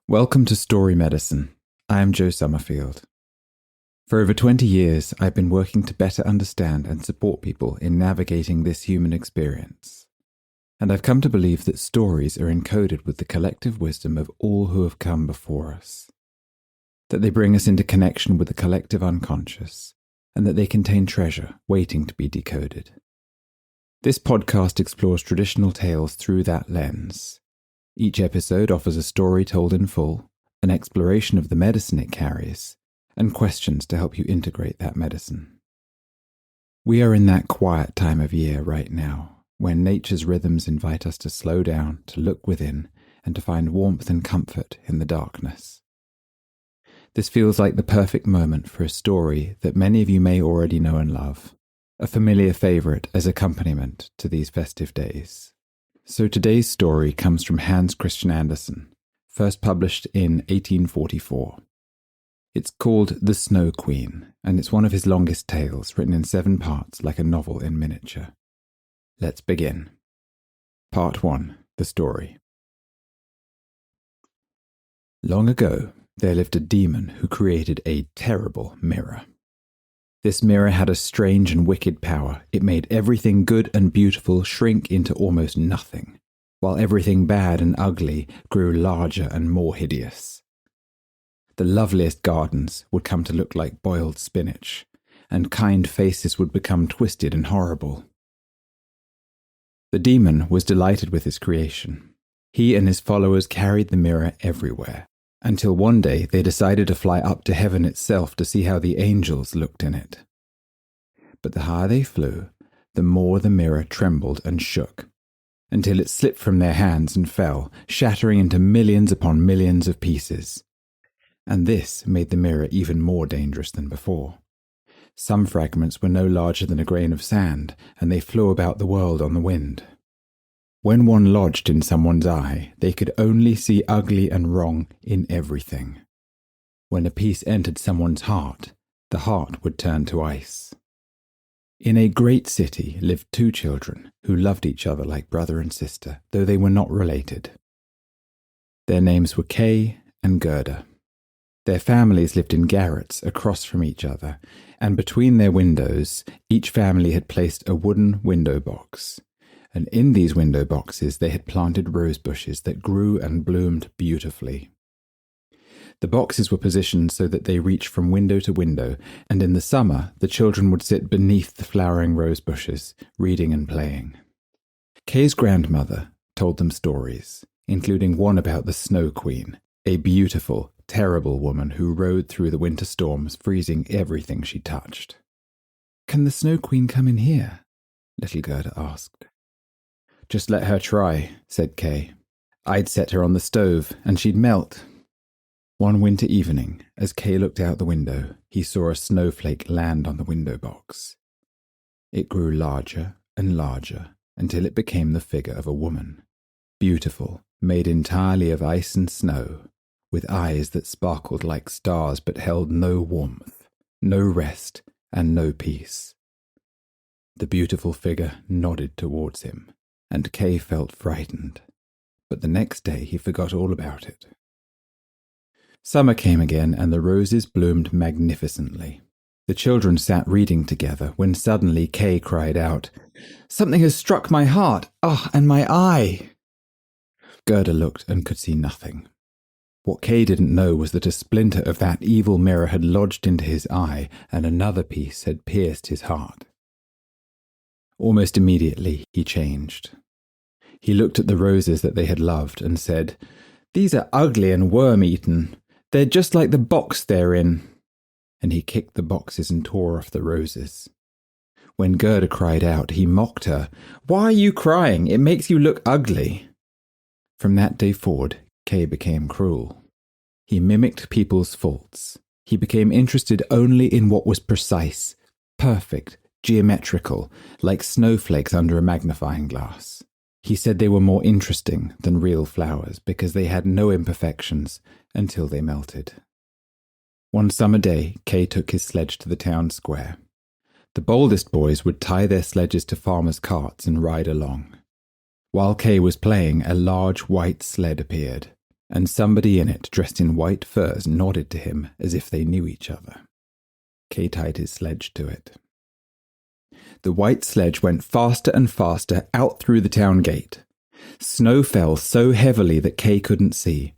Welcome to Story Medicine. I am Joe Summerfield. For over 20 years, I've been working to better understand and support people in navigating this human experience. And I've come to believe that stories are encoded with the collective wisdom of all who have come before us. That they bring us into connection with the collective unconscious, and that they contain treasure waiting to be decoded. This podcast explores traditional tales through that lens. Each episode offers a story told in full, an exploration of the medicine it carries, and questions to help you integrate that medicine. We are in that quiet time of year right now, when nature's rhythms invite us to slow down, to look within, and to find warmth and comfort in the darkness. This feels like the perfect moment for a story that many of you may already know and love, a familiar favourite as accompaniment to these festive days. So today's story comes from Hans Christian Andersen, first published in 1844. It's called The Snow Queen, and it's one of his longest tales, written in 7 parts like a novel in miniature. Let's begin. Part 1. The Story. Long ago, there lived a demon who created a terrible mirror. This mirror had a strange and wicked power. It made everything good and beautiful shrink into almost nothing, while everything bad and ugly grew larger and more hideous. The loveliest gardens would come to look like boiled spinach, and kind faces would become twisted and horrible. The demon was delighted with his creation. He and his followers carried the mirror everywhere, until one day they decided to fly up to heaven itself to see how the angels looked in it. But the higher they flew, the more the mirror trembled and shook, until it slipped from their hands and fell, shattering into millions upon millions of pieces. And this made the mirror even more dangerous than before. Some fragments were no larger than a grain of sand, and they flew about the world on the wind. When one lodged in someone's eye, they could only see ugly and wrong in everything. When a piece entered someone's heart, the heart would turn to ice. In a great city lived 2 children who loved each other like brother and sister, though they were not related. Their names were Kay and Gerda. Their families lived in garrets across from each other, and between their windows, each family had placed a wooden window box. And in these window boxes they had planted rose bushes that grew and bloomed beautifully. The boxes were positioned so that they reached from window to window, and in the summer the children would sit beneath the flowering rose bushes, reading and playing. Kay's grandmother told them stories, including one about the Snow Queen, a beautiful, terrible woman who rode through the winter storms, freezing everything she touched. "Can the Snow Queen come in here?" little Gerda asked. "Just let her try," said Kay. "I'd set her on the stove, and she'd melt." One winter evening, as Kay looked out the window, he saw a snowflake land on the window box. It grew larger and larger, until it became the figure of a woman, beautiful, made entirely of ice and snow, with eyes that sparkled like stars but held no warmth, no rest, and no peace. The beautiful figure nodded towards him, and Kay felt frightened, but the next day he forgot all about it. Summer came again, and the roses bloomed magnificently. The children sat reading together when suddenly Kay cried out, "Something has struck my heart! And my eye!" Gerda looked and could see nothing. What Kay didn't know was that a splinter of that evil mirror had lodged into his eye, and another piece had pierced his heart. Almost immediately he changed. He looked at the roses that they had loved and said, "These are ugly and worm-eaten. They're just like the box they're in." And he kicked the boxes and tore off the roses. When Gerda cried out, he mocked her. "Why are you crying? It makes you look ugly." From that day forward, Kay became cruel. He mimicked people's faults. He became interested only in what was precise, perfect, geometrical, like snowflakes under a magnifying glass. He said they were more interesting than real flowers because they had no imperfections until they melted. One summer day, Kay took his sledge to the town square. The boldest boys would tie their sledges to farmers' carts and ride along. While Kay was playing, a large white sled appeared. and somebody in it dressed in white furs nodded to him as if they knew each other. Kay tied his sledge to it. The white sledge went faster and faster out through the town gate. Snow fell so heavily that Kay couldn't see.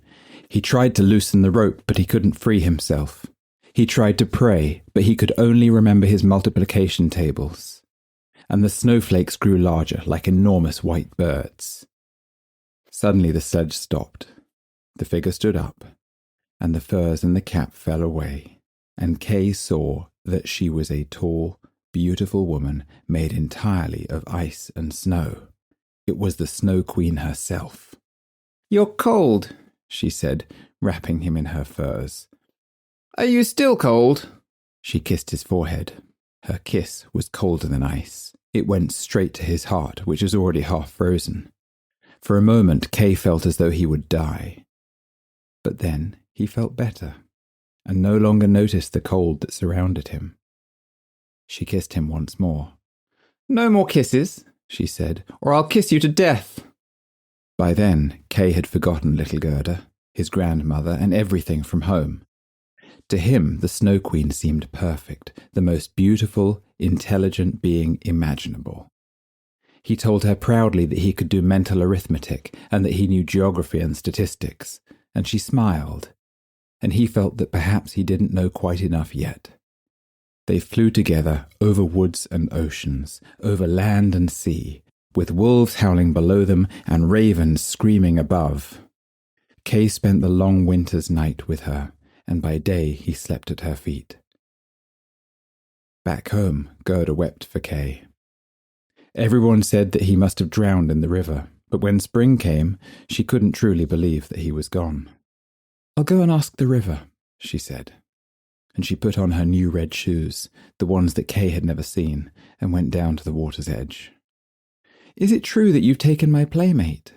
He tried to loosen the rope, but he couldn't free himself. He tried to pray, but he could only remember his multiplication tables. And the snowflakes grew larger, like enormous white birds. Suddenly the sledge stopped. The figure stood up, and the furs and the cap fell away, and Kay saw that she was a tall, beautiful woman made entirely of ice and snow. It was the Snow Queen herself. "You're cold," she said, wrapping him in her furs. "Are you still cold?" She kissed his forehead. Her kiss was colder than ice. It went straight to his heart, which was already half frozen. For a moment, Kay felt as though he would die. But then he felt better, and no longer noticed the cold that surrounded him. She kissed him once more. "No more kisses," she said, "or I'll kiss you to death." By then, Kay had forgotten little Gerda, his grandmother, and everything from home. To him, the Snow Queen seemed perfect, the most beautiful, intelligent being imaginable. He told her proudly that he could do mental arithmetic and that he knew geography and statistics, and she smiled, and he felt that perhaps he didn't know quite enough yet. They flew together over woods and oceans, over land and sea, with wolves howling below them and ravens screaming above. Kay spent the long winter's night with her, and by day he slept at her feet. Back home, Gerda wept for Kay. Everyone said that he must have drowned in the river, but when spring came, she couldn't truly believe that he was gone. "I'll go and ask the river," she said. And she put on her new red shoes, the ones that Kay had never seen, and went down to the water's edge. "Is it true that you've taken my playmate?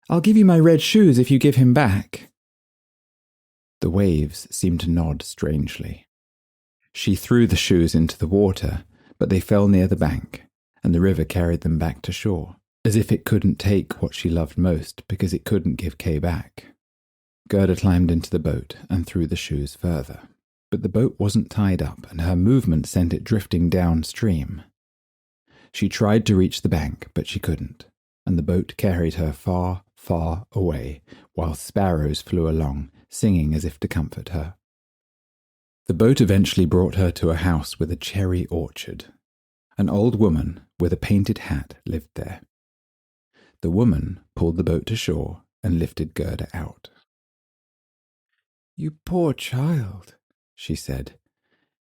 I'll give you my red shoes if you give him back." The waves seemed to nod strangely. She threw the shoes into the water, but they fell near the bank, and the river carried them back to shore, as if it couldn't take what she loved most because it couldn't give Kay back. Gerda climbed into the boat and threw the shoes further, but the boat wasn't tied up, and her movement sent it drifting downstream. She tried to reach the bank, but she couldn't, and the boat carried her far, far away, while sparrows flew along, singing as if to comfort her. The boat eventually brought her to a house with a cherry orchard. An old woman with a painted hat lived there. The woman pulled the boat to shore and lifted Gerda out. "You poor child," she said.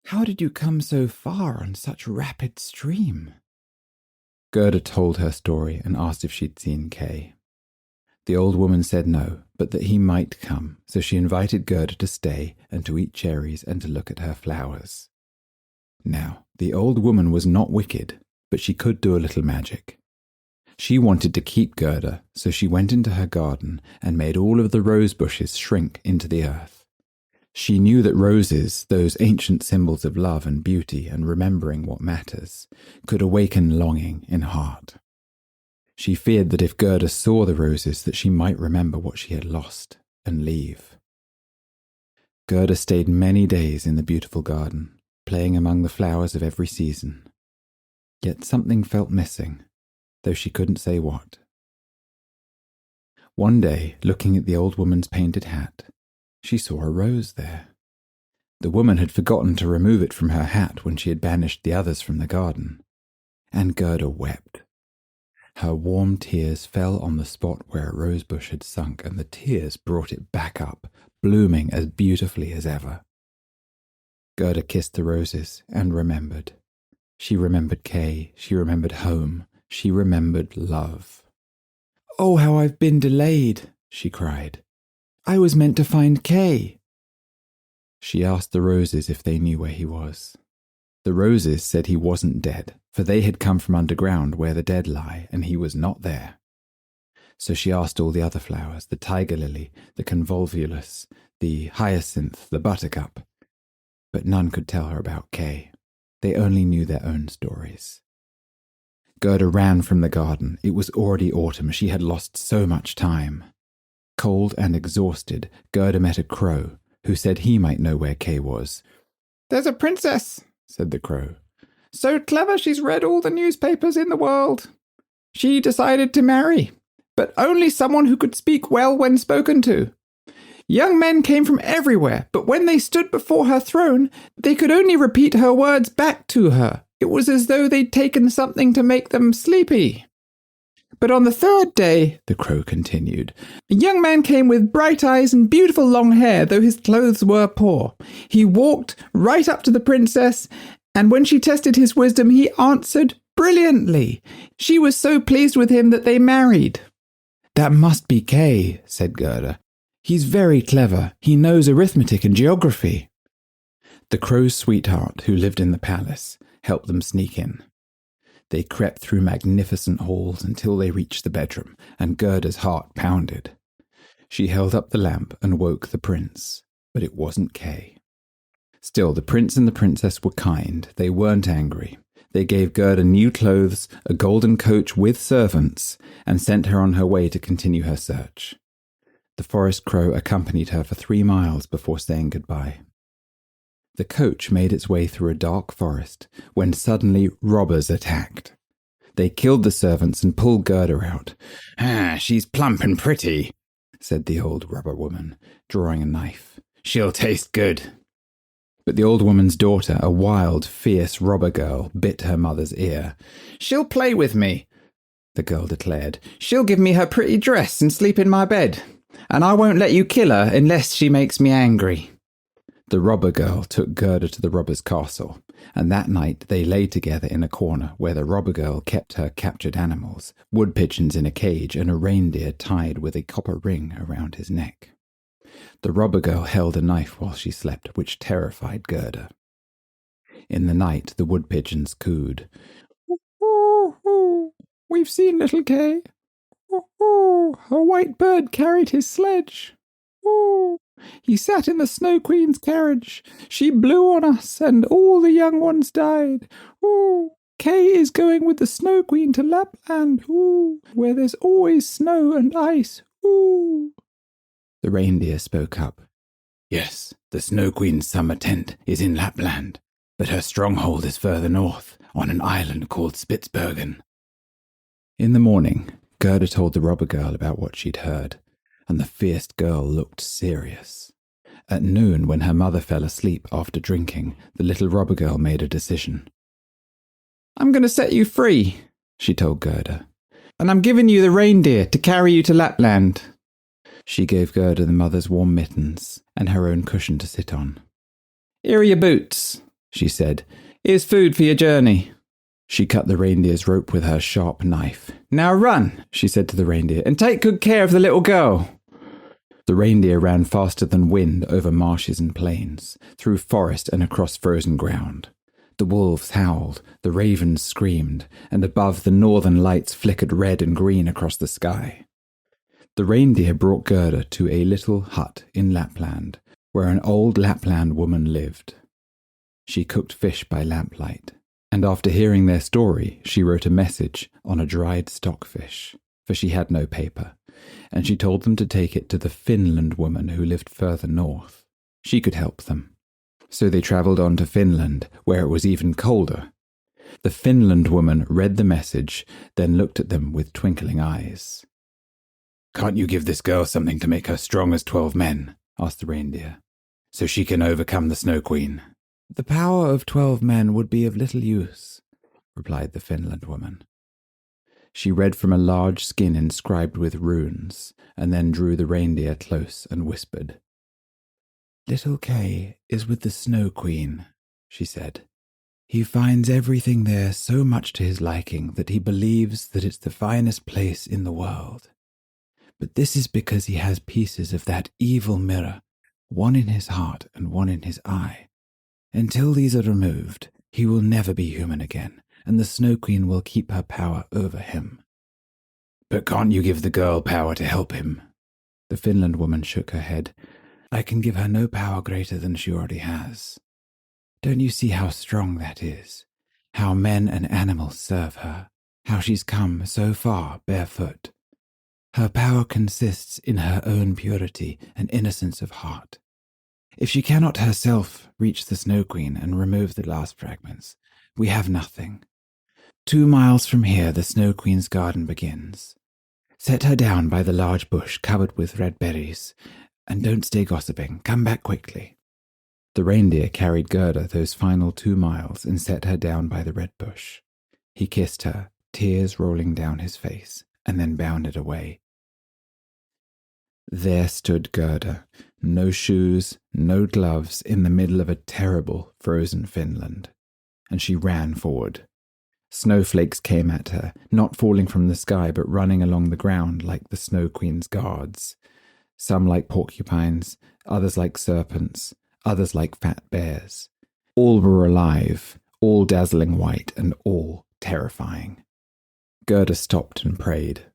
"How did you come so far on such rapid stream?" Gerda told her story and asked if she'd seen Kay. The old woman said no, but that he might come, so she invited Gerda to stay and to eat cherries and to look at her flowers. Now, the old woman was not wicked, but she could do a little magic. She wanted to keep Gerda, so she went into her garden and made all of the rose bushes shrink into the earth. She knew that roses, those ancient symbols of love and beauty and remembering what matters, could awaken longing in heart. She feared that if Gerda saw the roses that she might remember what she had lost and leave. Gerda stayed many days in the beautiful garden, playing among the flowers of every season. Yet something felt missing, though she couldn't say what. One day, looking at the old woman's painted hat, she saw a rose there. The woman had forgotten to remove it from her hat when she had banished the others from the garden, and Gerda wept. Her warm tears fell on the spot where a rosebush had sunk, and the tears brought it back up, blooming as beautifully as ever. Gerda kissed the roses and remembered. She remembered Kay, she remembered home, she remembered love. "Oh, how I've been delayed," she cried. "I was meant to find Kay." She asked the roses if they knew where he was. The roses said he wasn't dead, for they had come from underground where the dead lie, and he was not there. So she asked all the other flowers, the tiger lily, the convolvulus, the hyacinth, the buttercup, but none could tell her about Kay. They only knew their own stories. Gerda ran from the garden. It was already autumn. She had lost so much time. Cold and exhausted, Gerda met a crow, who said he might know where Kay was. "There's a princess," said the crow. "So clever she's read all the newspapers in the world. She decided to marry, but only someone who could speak well when spoken to. Young men came from everywhere, but when they stood before her throne, they could only repeat her words back to her. It was as though they'd taken something to make them sleepy. But on the third day," the crow continued, "a young man came with bright eyes and beautiful long hair, though his clothes were poor. He walked right up to the princess, and when she tested his wisdom, he answered brilliantly. She was so pleased with him that they married." "That must be Kay," said Gerda. "He's very clever. He knows arithmetic and geography." The crow's sweetheart, who lived in the palace, helped them sneak in. They crept through magnificent halls until they reached the bedroom, and Gerda's heart pounded. She held up the lamp and woke the prince, but it wasn't Kay. Still, the prince and the princess were kind. They weren't angry. They gave Gerda new clothes, a golden coach with servants, and sent her on her way to continue her search. The forest crow accompanied her for 3 miles before saying goodbye. The coach made its way through a dark forest when suddenly robbers attacked. They killed the servants and pulled Gerda out. "She's plump and pretty," said the old robber woman, drawing a knife. "She'll taste good." But the old woman's daughter, a wild, fierce robber girl, bit her mother's ear. "She'll play with me," the girl declared. "She'll give me her pretty dress and sleep in my bed, and I won't let you kill her unless she makes me angry." The robber girl took Gerda to the robber's castle, and that night they lay together in a corner where the robber girl kept her captured animals, wood pigeons in a cage and a reindeer tied with a copper ring around his neck. The robber girl held a knife while she slept, which terrified Gerda. In the night the wood pigeons cooed. "Oh, we've seen little Kay. A white bird carried his sledge. He sat in the Snow Queen's carriage. She blew on us, and all the young ones died. Kay is going with the Snow Queen to Lapland, where there's always snow and ice. The reindeer spoke up. "Yes, the Snow Queen's summer tent is in Lapland, but her stronghold is further north, on an island called Spitsbergen." In the morning, Gerda told the robber girl about what she'd heard, and the fierce girl looked serious. At noon, when her mother fell asleep after drinking, the little robber girl made a decision. "I'm going to set you free," she told Gerda, "and I'm giving you the reindeer to carry you to Lapland." She gave Gerda the mother's warm mittens and her own cushion to sit on. "Here are your boots," she said. "Here's food for your journey." She cut the reindeer's rope with her sharp knife. "Now run," she said to the reindeer, "and take good care of the little girl." The reindeer ran faster than wind over marshes and plains, through forest and across frozen ground. The wolves howled, the ravens screamed, and above the northern lights flickered red and green across the sky. The reindeer brought Gerda to a little hut in Lapland, where an old Lapland woman lived. She cooked fish by lamplight, and after hearing their story, she wrote a message on a dried stockfish, for she had no paper, and she told them to take it to the Finland woman who lived further north. She could help them. So they travelled on to Finland, where it was even colder. The Finland woman read the message, then looked at them with twinkling eyes. "Can't you give this girl something to make her strong as 12 men?" asked the reindeer, "so she can overcome the Snow Queen?" "The power of 12 men would be of little use," replied the Finland woman. She read from a large skin inscribed with runes, and then drew the reindeer close and whispered. "Little Kay is with the Snow Queen," she said. "He finds everything there so much to his liking that he believes that it's the finest place in the world. But this is because he has pieces of that evil mirror, one in his heart and one in his eye. Until these are removed, he will never be human again, and the Snow Queen will keep her power over him." "But can't you give the girl power to help him?" The Finland woman shook her head. "I can give her no power greater than she already has. Don't you see how strong that is? How men and animals serve her? How she's come so far barefoot? Her power consists in her own purity and innocence of heart. If she cannot herself reach the Snow Queen and remove the glass fragments, we have nothing. 2 miles from here the Snow Queen's garden begins. Set her down by the large bush covered with red berries, and don't stay gossiping. Come back quickly." The reindeer carried Gerda those final 2 miles and set her down by the red bush. He kissed her, tears rolling down his face, and then bounded away. There stood Gerda, no shoes, no gloves, in the middle of a terrible frozen Finland, and she ran forward. Snowflakes came at her, not falling from the sky but running along the ground like the Snow Queen's guards. Some like porcupines, others like serpents, others like fat bears. All were alive, all dazzling white, and all terrifying. Gerda stopped and prayed.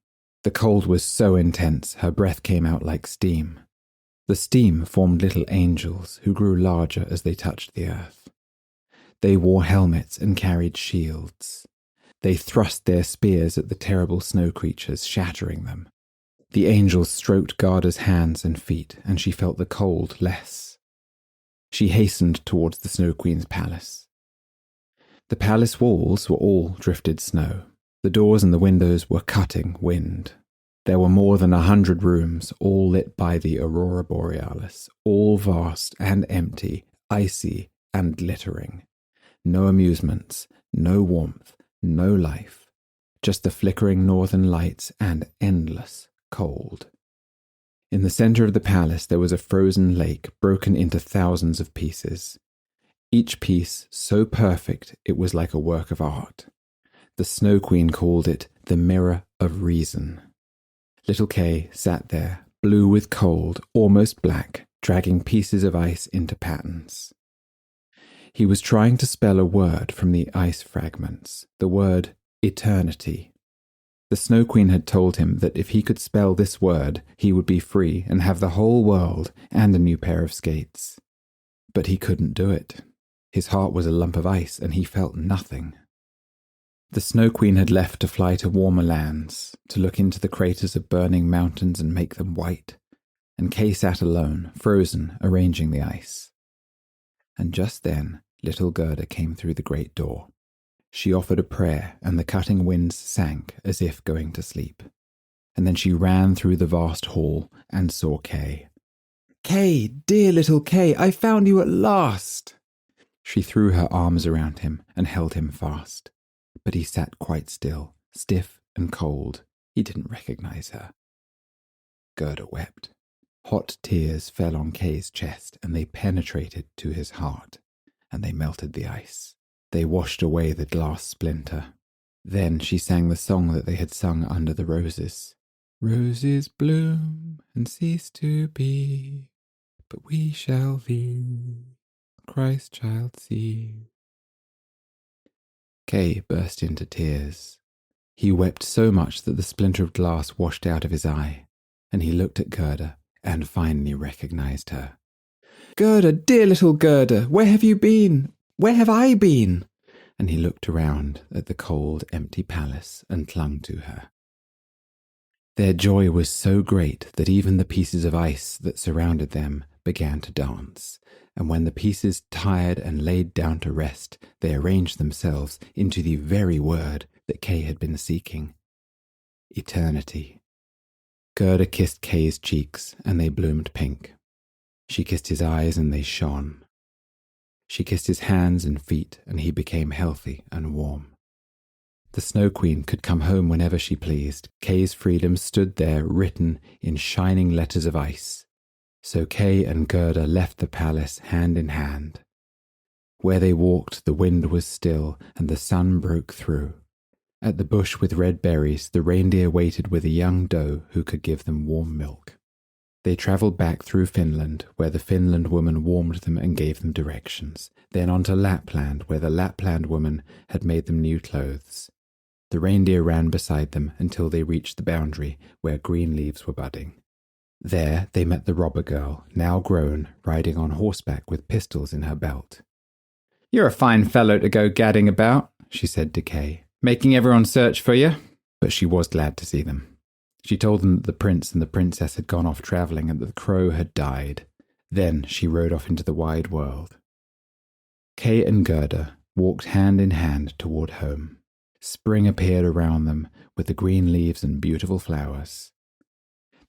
The cold was so intense, her breath came out like steam. The steam formed little angels who grew larger as they touched the earth. They wore helmets and carried shields. They thrust their spears at the terrible snow creatures, shattering them. The angels stroked Gerda's hands and feet, and she felt the cold less. She hastened towards the Snow Queen's palace. The palace walls were all drifted snow. The doors and the windows were cutting wind. There were more than 100 rooms, all lit by the aurora borealis, all vast and empty, icy and glittering. No amusements, no warmth, no life, just the flickering northern lights and endless cold. In the center of the palace there was a frozen lake broken into thousands of pieces. Each piece so perfect it was like a work of art. The Snow Queen called it the Mirror of Reason. Little Kay sat there, blue with cold, almost black, dragging pieces of ice into patterns. He was trying to spell a word from the ice fragments, the word eternity. The Snow Queen had told him that if he could spell this word, he would be free and have the whole world and a new pair of skates. But he couldn't do it. His heart was a lump of ice and he felt nothing. The Snow Queen had left to fly to warmer lands, to look into the craters of burning mountains and make them white, and Kay sat alone, frozen, arranging the ice. And just then, little Gerda came through the great door. She offered a prayer, and the cutting winds sank as if going to sleep. And then she ran through the vast hall and saw Kay. "Kay, dear little Kay, I found you at last!" She threw her arms around him and held him fast. But he sat quite still, stiff and cold. He didn't recognize her. Gerda wept. Hot tears fell on Kay's chest, and they penetrated to his heart, and they melted the ice. They washed away the glass splinter. Then she sang the song that they had sung under the roses. "Roses bloom and cease to be, but we shall thee, Christ child, see." Kay burst into tears. He wept so much that the splinter of glass washed out of his eye, and he looked at Gerda and finally recognized her. "Gerda, dear little Gerda, where have you been? Where have I been?" And he looked around at the cold, empty palace and clung to her. Their joy was so great that even the pieces of ice that surrounded them began to dance, and when the pieces tired and laid down to rest, they arranged themselves into the very word that Kay had been seeking. Eternity. Gerda kissed Kay's cheeks, and they bloomed pink. She kissed his eyes, and they shone. She kissed his hands and feet, and he became healthy and warm. The Snow Queen could come home whenever she pleased. Kay's freedom stood there written in shining letters of ice. So Kay and Gerda left the palace hand in hand. Where they walked, the wind was still, and the sun broke through. At the bush with red berries, the reindeer waited with a young doe who could give them warm milk. They travelled back through Finland, where the Finland woman warmed them and gave them directions, then on to Lapland, where the Lapland woman had made them new clothes. The reindeer ran beside them until they reached the boundary, where green leaves were budding. There they met the robber girl, now grown, riding on horseback with pistols in her belt. "You're a fine fellow to go gadding about," she said to Kay, "making everyone search for you." But she was glad to see them. She told them that the prince and the princess had gone off travelling and that the crow had died. Then she rode off into the wide world. Kay and Gerda walked hand in hand toward home. Spring appeared around them with the green leaves and beautiful flowers.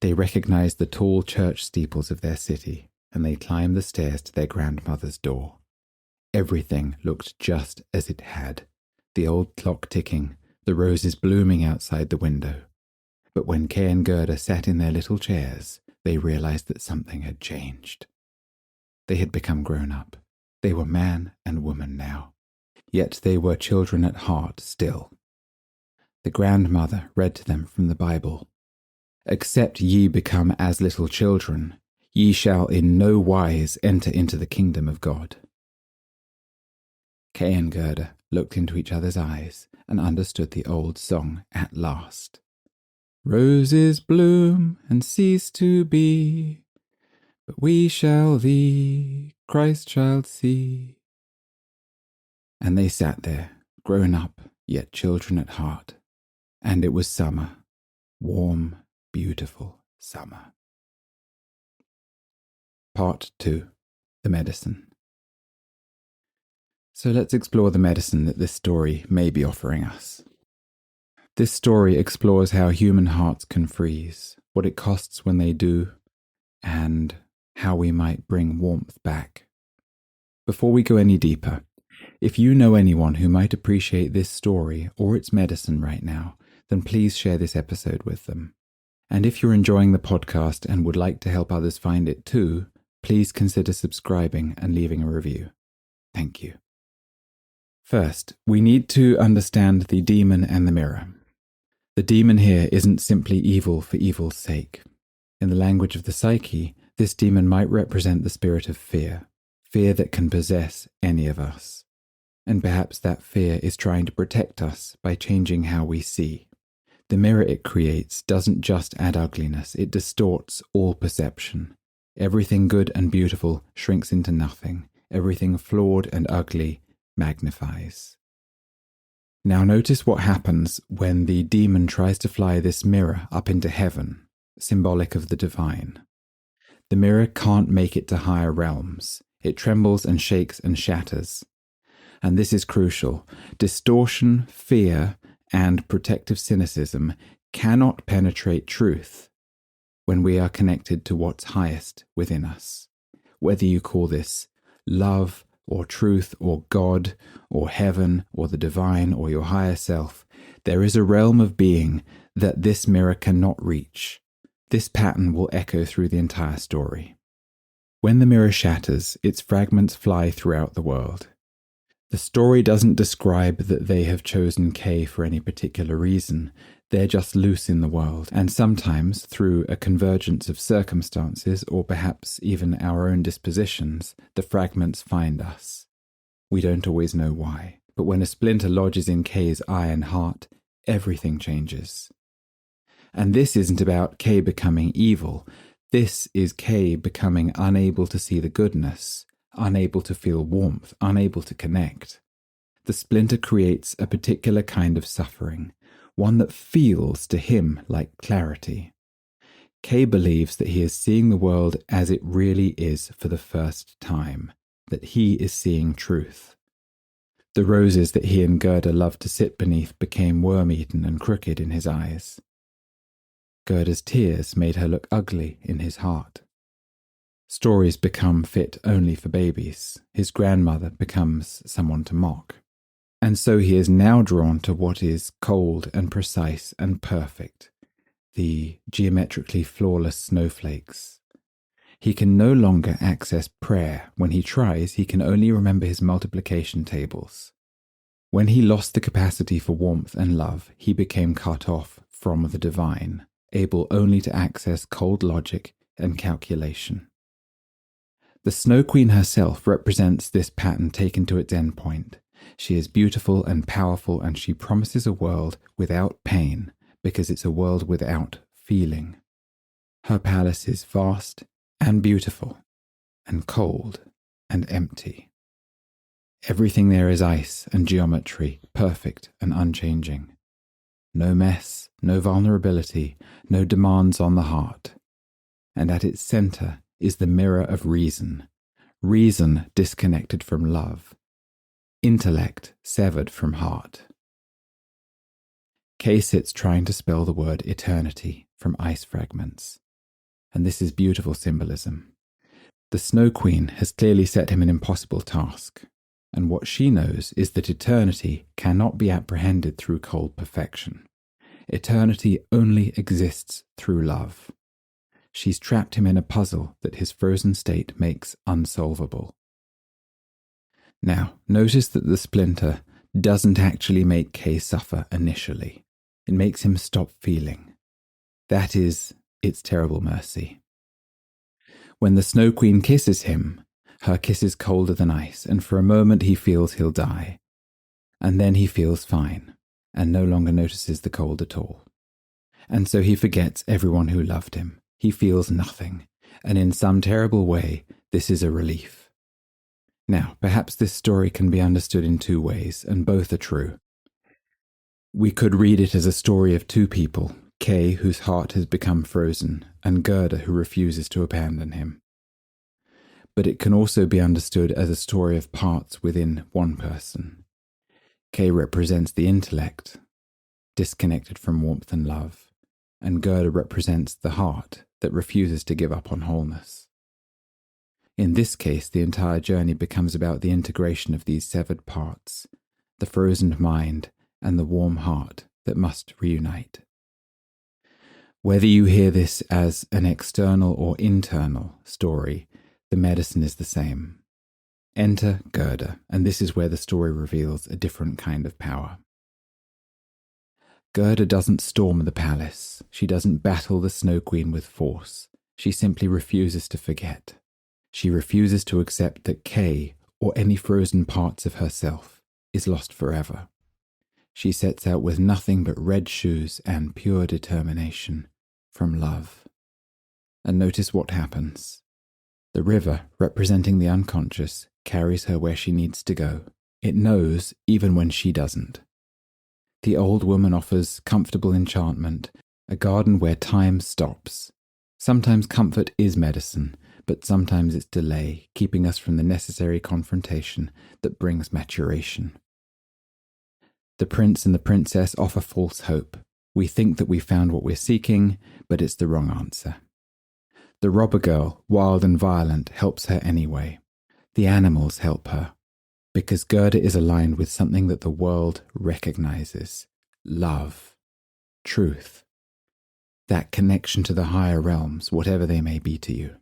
They recognized the tall church steeples of their city, and they climbed the stairs to their grandmother's door. Everything looked just as it had, the old clock ticking, the roses blooming outside the window. But when Kay and Gerda sat in their little chairs, they realized that something had changed. They had become grown up. They were man and woman now. Yet they were children at heart still. The grandmother read to them from the Bible. "Except ye become as little children, ye shall in no wise enter into the kingdom of God." Kay and Gerda looked into each other's eyes and understood the old song at last. "Roses bloom and cease to be, but we shall thee, Christ child, see." And they sat there, grown up, yet children at heart. And it was summer, warm, beautiful summer. Part 2. The Medicine. So let's explore the medicine that this story may be offering us. This story explores how human hearts can freeze, what it costs when they do, and how we might bring warmth back. Before we go any deeper, if you know anyone who might appreciate this story or its medicine right now, then please share this episode with them. And if you're enjoying the podcast and would like to help others find it too, please consider subscribing and leaving a review. Thank you. First, we need to understand the demon and the mirror. The demon here isn't simply evil for evil's sake. In the language of the psyche, this demon might represent the spirit of fear, fear that can possess any of us. And perhaps that fear is trying to protect us by changing how we see. The mirror it creates doesn't just add ugliness, it distorts all perception. Everything good and beautiful shrinks into nothing. Everything flawed and ugly magnifies. Now notice what happens when the demon tries to fly this mirror up into heaven, symbolic of the divine. The mirror can't make it to higher realms. It trembles and shakes and shatters. And this is crucial. Distortion, fear, and protective cynicism cannot penetrate truth when we are connected to what's highest within us. Whether you call this love or truth or God or heaven or the divine or your higher self, there is a realm of being that this mirror cannot reach. This pattern will echo through the entire story. When the mirror shatters, its fragments fly throughout the world. The story doesn't describe that they have chosen Kay for any particular reason. They're just loose in the world, and sometimes, through a convergence of circumstances, or perhaps even our own dispositions, the fragments find us. We don't always know why, but when a splinter lodges in Kay's iron heart, everything changes. And this isn't about Kay becoming evil. This is Kay becoming unable to see the goodness, unable to feel warmth, unable to connect. The splinter creates a particular kind of suffering, one that feels to him like clarity. Kay believes that he is seeing the world as it really is for the first time, that he is seeing truth. The roses that he and Gerda loved to sit beneath became worm-eaten and crooked in his eyes. Gerda's tears made her look ugly in his heart. Stories become fit only for babies. His grandmother becomes someone to mock. And so he is now drawn to what is cold and precise and perfect, the geometrically flawless snowflakes. He can no longer access prayer. When he tries, he can only remember his multiplication tables. When he lost the capacity for warmth and love, he became cut off from the divine, able only to access cold logic and calculation. The Snow Queen herself represents this pattern taken to its endpoint. She is beautiful and powerful, and she promises a world without pain, because it's a world without feeling. Her palace is vast and beautiful, and cold and empty. Everything there is ice and geometry, perfect and unchanging. No mess, no vulnerability, no demands on the heart. And at its center is the mirror of reason. Reason disconnected from love. Intellect severed from heart. Kay sits trying to spell the word eternity from ice fragments. And this is beautiful symbolism. The Snow Queen has clearly set him an impossible task. And what she knows is that eternity cannot be apprehended through cold perfection. Eternity only exists through love. She's trapped him in a puzzle that his frozen state makes unsolvable. Now, notice that the splinter doesn't actually make Kay suffer initially. It makes him stop feeling. That is its terrible mercy. When the Snow Queen kisses him, her kiss is colder than ice, and for a moment he feels he'll die. And then he feels fine, and no longer notices the cold at all. And so he forgets everyone who loved him. He feels nothing, and in some terrible way, this is a relief. Now, perhaps this story can be understood in two ways, and both are true. We could read it as a story of two people, Kay, whose heart has become frozen, and Gerda, who refuses to abandon him. But it can also be understood as a story of parts within one person. Kay represents the intellect, disconnected from warmth and love, and Gerda represents the heart that refuses to give up on wholeness. In this case, the entire journey becomes about the integration of these severed parts, the frozen mind and the warm heart that must reunite. Whether you hear this as an external or internal story, the medicine is the same. Enter Gerda, and this is where the story reveals a different kind of power. Gerda doesn't storm the palace. She doesn't battle the Snow Queen with force. She simply refuses to forget. She refuses to accept that Kay, or any frozen parts of herself, is lost forever. She sets out with nothing but red shoes and pure determination from love. And notice what happens. The river, representing the unconscious, carries her where she needs to go. It knows even when she doesn't. The old woman offers comfortable enchantment, a garden where time stops. Sometimes comfort is medicine, but sometimes it's delay, keeping us from the necessary confrontation that brings maturation. The prince and the princess offer false hope. We think that we found what we're seeking, but it's the wrong answer. The robber girl, wild and violent, helps her anyway. The animals help her, because Gerda is aligned with something that the world recognizes: love, truth, that connection to the higher realms, whatever they may be to you.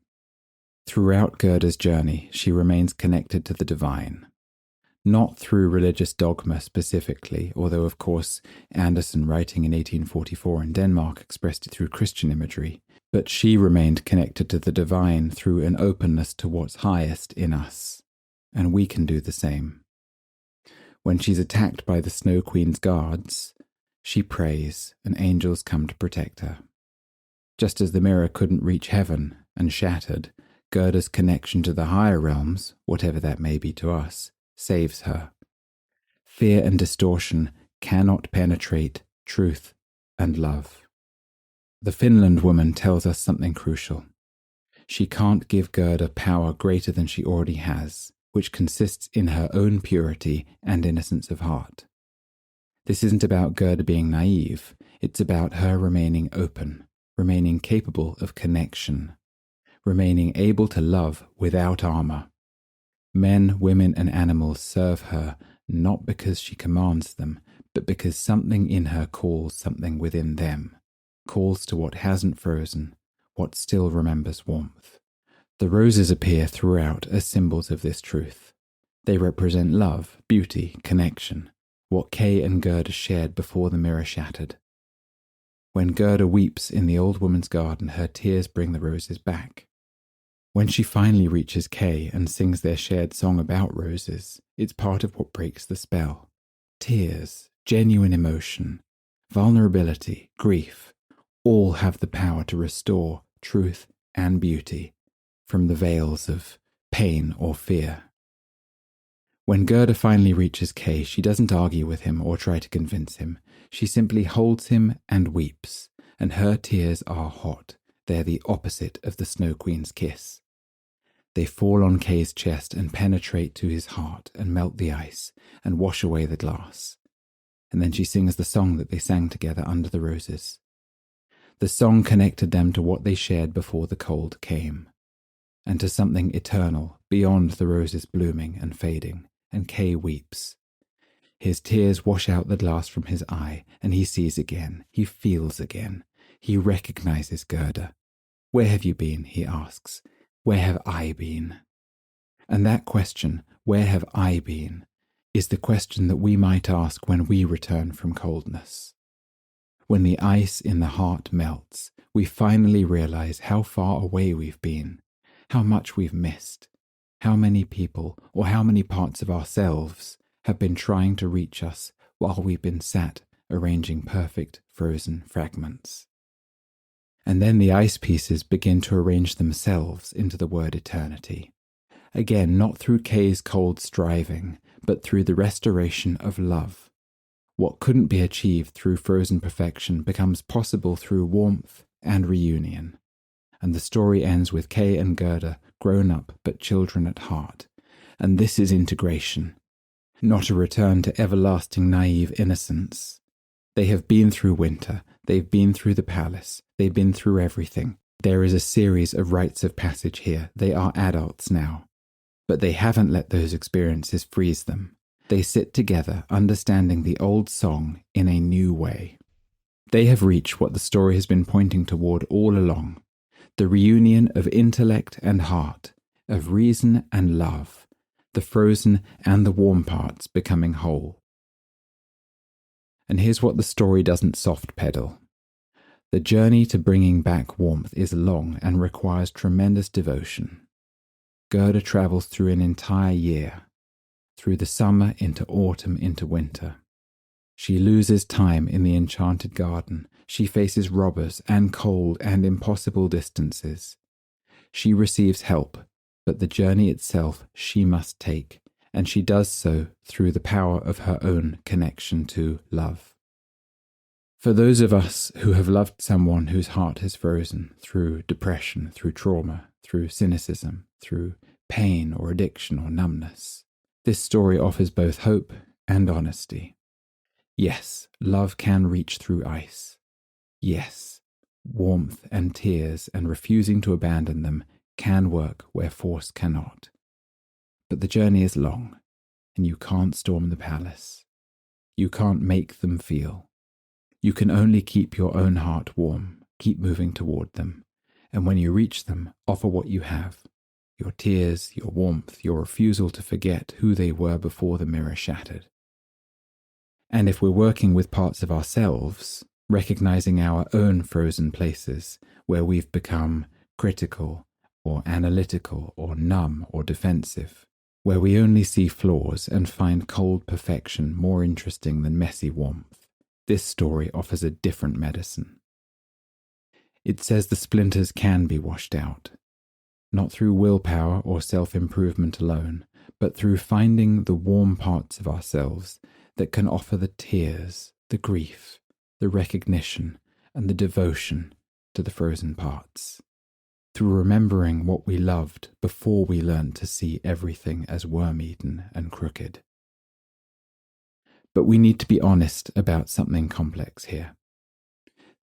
Throughout Gerda's journey, she remains connected to the divine. Not through religious dogma specifically, although of course Andersen, writing in 1844 in Denmark, expressed it through Christian imagery, but she remained connected to the divine through an openness to what's highest in us, and we can do the same. When she's attacked by the Snow Queen's guards, she prays and angels come to protect her. Just as the mirror couldn't reach heaven and shattered, Gerda's connection to the higher realms, whatever that may be to us, saves her. Fear and distortion cannot penetrate truth and love. The Finland woman tells us something crucial. She can't give Gerda power greater than she already has, which consists in her own purity and innocence of heart. This isn't about Gerda being naive, it's about her remaining open, remaining capable of connection, remaining able to love without armor. Men, women, and animals serve her not because she commands them, but because something in her calls something within them, calls to what hasn't frozen, what still remembers warmth. The roses appear throughout as symbols of this truth. They represent love, beauty, connection, what Kay and Gerda shared before the mirror shattered. When Gerda weeps in the old woman's garden, her tears bring the roses back. When she finally reaches Kay and sings their shared song about roses, it's part of what breaks the spell. Tears, genuine emotion, vulnerability, grief, all have the power to restore truth and beauty from the veils of pain or fear. When Gerda finally reaches Kay, she doesn't argue with him or try to convince him. She simply holds him and weeps, and her tears are hot. They're the opposite of the Snow Queen's kiss. They fall on Kay's chest and penetrate to his heart and melt the ice and wash away the glass. And then she sings the song that they sang together under the roses. The song connected them to what they shared before the cold came, and to something eternal beyond the roses blooming and fading, and Kay weeps. His tears wash out the glass from his eye, and he sees again, he feels again, he recognizes Gerda. "Where have you been?" he asks. "Where have I been?" And that question, "Where have I been?" is the question that we might ask when we return from coldness. When the ice in the heart melts, we finally realize how far away we've been, how much we've missed, how many people or how many parts of ourselves have been trying to reach us while we've been sat arranging perfect frozen fragments. And then the ice pieces begin to arrange themselves into the word eternity. Again, not through Kay's cold striving, but through the restoration of love. What couldn't be achieved through frozen perfection becomes possible through warmth and reunion. And the story ends with Kay and Gerda grown up but children at heart. And this is integration, not a return to everlasting naive innocence. They have been through winter, they've been through the palace, they've been through everything. There is a series of rites of passage here. They are adults now. But they haven't let those experiences freeze them. They sit together, understanding the old song in a new way. They have reached what the story has been pointing toward all along, the reunion of intellect and heart, of reason and love, the frozen and the warm parts becoming whole. And here's what the story doesn't soft pedal. The journey to bringing back warmth is long and requires tremendous devotion. Gerda travels through an entire year, through the summer into autumn into winter. She loses time in the enchanted garden. She faces robbers and cold and impossible distances. She receives help, but the journey itself she must take, and she does so through the power of her own connection to love. For those of us who have loved someone whose heart has frozen through depression, through trauma, through cynicism, through pain or addiction or numbness, this story offers both hope and honesty. Yes, love can reach through ice. Yes, warmth and tears and refusing to abandon them can work where force cannot. But the journey is long, and you can't storm the palace. You can't make them feel. You can only keep your own heart warm, keep moving toward them, and when you reach them, offer what you have. Your tears, your warmth, your refusal to forget who they were before the mirror shattered. And if we're working with parts of ourselves, recognizing our own frozen places where we've become critical or analytical or numb or defensive, where we only see flaws and find cold perfection more interesting than messy warmth, this story offers a different medicine. It says the splinters can be washed out, not through willpower or self-improvement alone, but through finding the warm parts of ourselves that can offer the tears, the grief, the recognition, and the devotion to the frozen parts. Through remembering what we loved before we learned to see everything as worm-eaten and crooked. But we need to be honest about something complex here.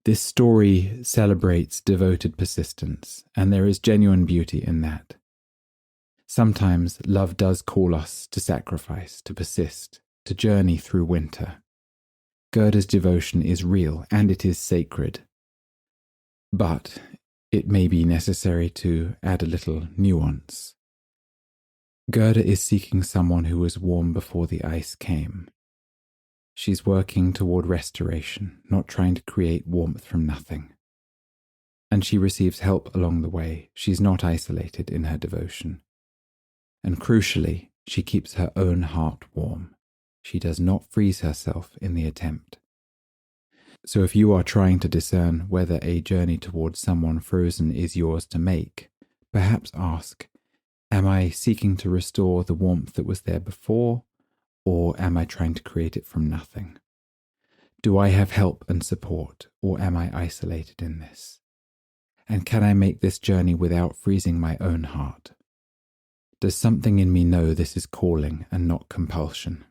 This story celebrates devoted persistence, and there is genuine beauty in that. Sometimes love does call us to sacrifice, to persist, to journey through winter. Gerda's devotion is real and it is sacred. But it may be necessary to add a little nuance. Gerda is seeking someone who was warm before the ice came. She's working toward restoration, not trying to create warmth from nothing. And she receives help along the way. She's not isolated in her devotion. And crucially, she keeps her own heart warm. She does not freeze herself in the attempt. So if you are trying to discern whether a journey towards someone frozen is yours to make, perhaps ask, Am I seeking to restore the warmth that was there before, or am I trying to create it from nothing? Do I have help and support, or am I isolated in this? And can I make this journey without freezing my own heart? Does something in me know this is calling and not compulsion?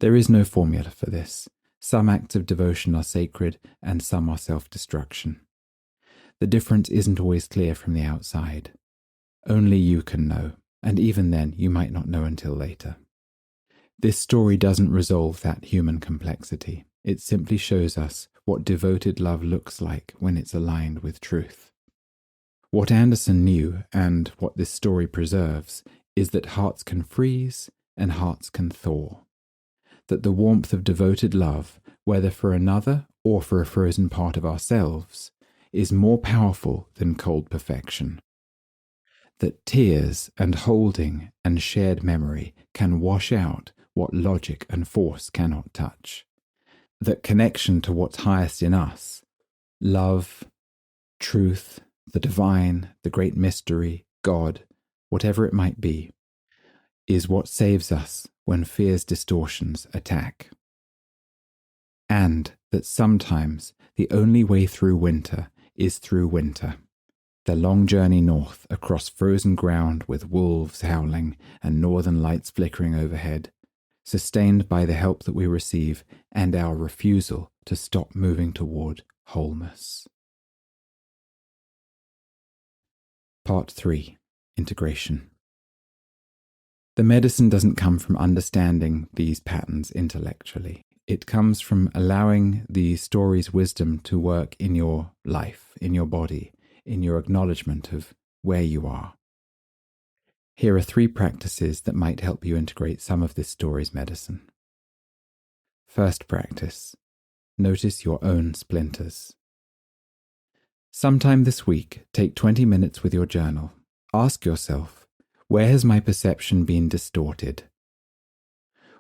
There is no formula for this. Some acts of devotion are sacred and some are self-destruction. The difference isn't always clear from the outside. Only you can know, and even then you might not know until later. This story doesn't resolve that human complexity. It simply shows us what devoted love looks like when it's aligned with truth. What Andersen knew, and what this story preserves, is that hearts can freeze and hearts can thaw. That the warmth of devoted love, whether for another or for a frozen part of ourselves, is more powerful than cold perfection. That tears and holding and shared memory can wash out what logic and force cannot touch. That connection to what's highest in us, love, truth, the divine, the great mystery, God, whatever it might be, is what saves us when fear's distortions attack. And that sometimes the only way through winter is through winter. The long journey north across frozen ground with wolves howling and northern lights flickering overhead, sustained by the help that we receive and our refusal to stop moving toward wholeness. Part 3. Integration. The medicine doesn't come from understanding these patterns intellectually. It comes from allowing the story's wisdom to work in your life, in your body, in your acknowledgement of where you are. Here are 3 practices that might help you integrate some of this story's medicine. First practice. Notice your own splinters. Sometime this week, take 20 minutes with your journal. Ask yourself, where has my perception been distorted?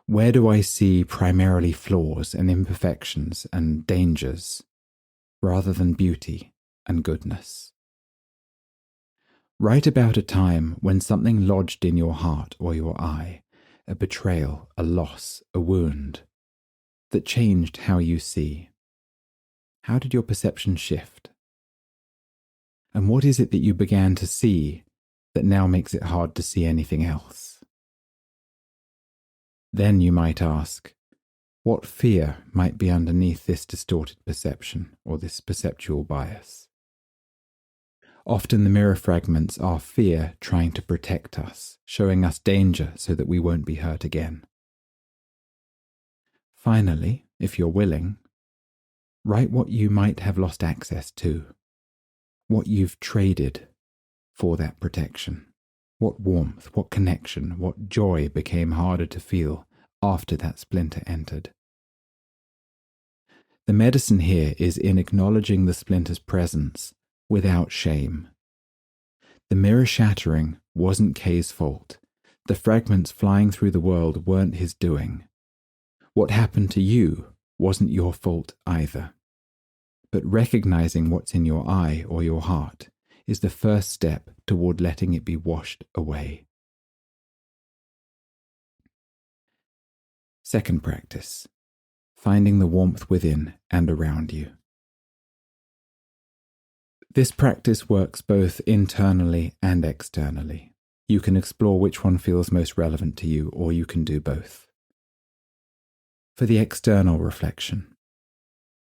Where do I see primarily flaws and imperfections and dangers, rather than beauty and goodness? Write about a time when something lodged in your heart or your eye, a betrayal, a loss, a wound, that changed how you see. How did your perception shift? And what is it that you began to see that now makes it hard to see anything else? Then you might ask, what fear might be underneath this distorted perception or this perceptual bias? Often the mirror fragments are fear trying to protect us, showing us danger so that we won't be hurt again. Finally, if you're willing, write what you might have lost access to, what you've traded for that protection. What warmth, what connection, what joy became harder to feel after that splinter entered. The medicine here is in acknowledging the splinter's presence without shame. The mirror shattering wasn't Kay's fault. The fragments flying through the world weren't his doing. What happened to you wasn't your fault either. But recognizing what's in your eye or your heart is the first step toward letting it be washed away. Second practice, finding the warmth within and around you. This practice works both internally and externally. You can explore which one feels most relevant to you, or you can do both. For the external reflection,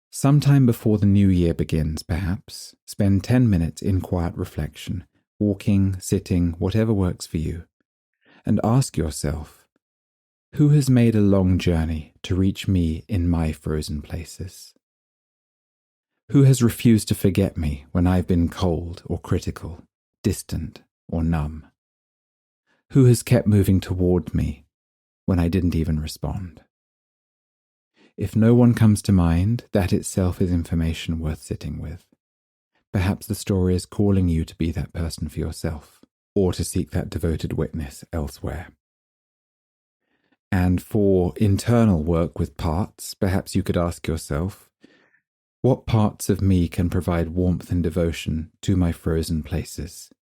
sometime before the new year begins, perhaps, spend 10 minutes in quiet reflection, walking, sitting, whatever works for you, and ask yourself, who has made a long journey to reach me in my frozen places? Who has refused to forget me when I've been cold or critical, distant or numb? Who has kept moving toward me when I didn't even respond? If no one comes to mind, that itself is information worth sitting with. Perhaps the story is calling you to be that person for yourself, or to seek that devoted witness elsewhere. And for internal work with parts, perhaps you could ask yourself, what parts of me can provide warmth and devotion to my frozen places?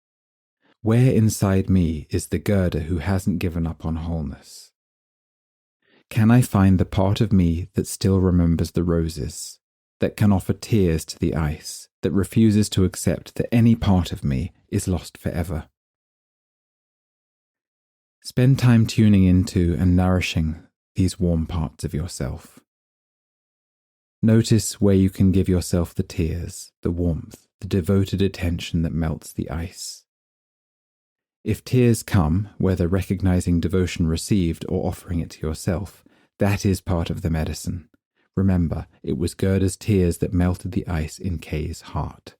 Where inside me is the Gerda who hasn't given up on wholeness? Can I find the part of me that still remembers the roses, that can offer tears to the ice, that refuses to accept that any part of me is lost forever? Spend time tuning into and nourishing these warm parts of yourself. Notice where you can give yourself the tears, the warmth, the devoted attention that melts the ice. If tears come, whether recognizing devotion received or offering it to yourself, that is part of the medicine. Remember, it was Gerda's tears that melted the ice in Kay's heart.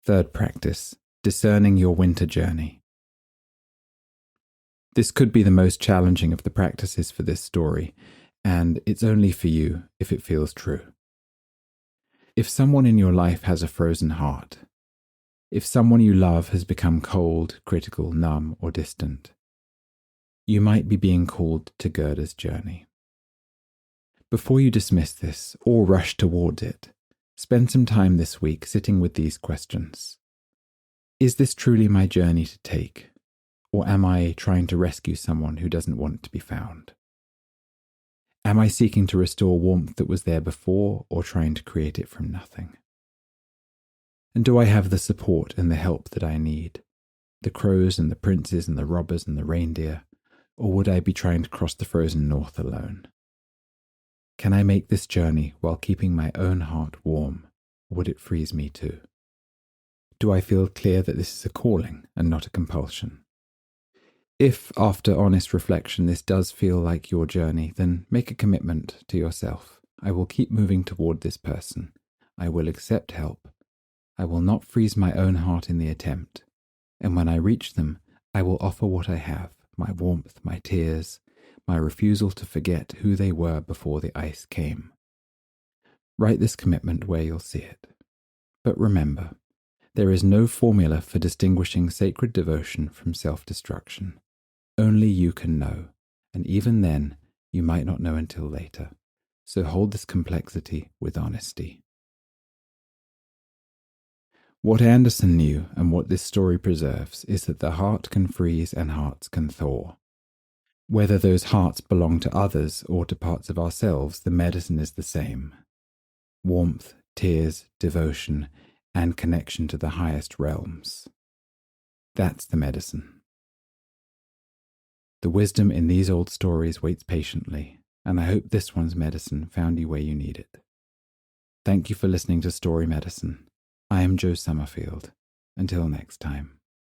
Third practice, discerning your winter journey. This could be the most challenging of the practices for this story, and it's only for you if it feels true. If someone in your life has a frozen heart, if someone you love has become cold, critical, numb, or distant, you might be being called to Gerda's journey. Before you dismiss this or rush towards it, spend some time this week sitting with these questions. Is this truly my journey to take, or am I trying to rescue someone who doesn't want to be found? Am I seeking to restore warmth that was there before, or trying to create it from nothing? And do I have the support and the help that I need? The crows and the princes and the robbers and the reindeer? Or would I be trying to cross the frozen north alone? Can I make this journey while keeping my own heart warm, or would it freeze me too? Do I feel clear that this is a calling and not a compulsion? If, after honest reflection, this does feel like your journey, then make a commitment to yourself. I will keep moving toward this person. I will accept help. I will not freeze my own heart in the attempt. And when I reach them, I will offer what I have, my warmth, my tears, my refusal to forget who they were before the ice came. Write this commitment where you'll see it. But remember, there is no formula for distinguishing sacred devotion from self-destruction. Only you can know, and even then, you might not know until later. So hold this complexity with honesty. What Andersen knew, and what this story preserves, is that the heart can freeze and hearts can thaw. Whether those hearts belong to others or to parts of ourselves, the medicine is the same. Warmth, tears, devotion, and connection to the highest realms. That's the medicine. The wisdom in these old stories waits patiently, and I hope this one's medicine found you where you need it. Thank you for listening to Story Medicine. I am Joe Summerfield. Until next time.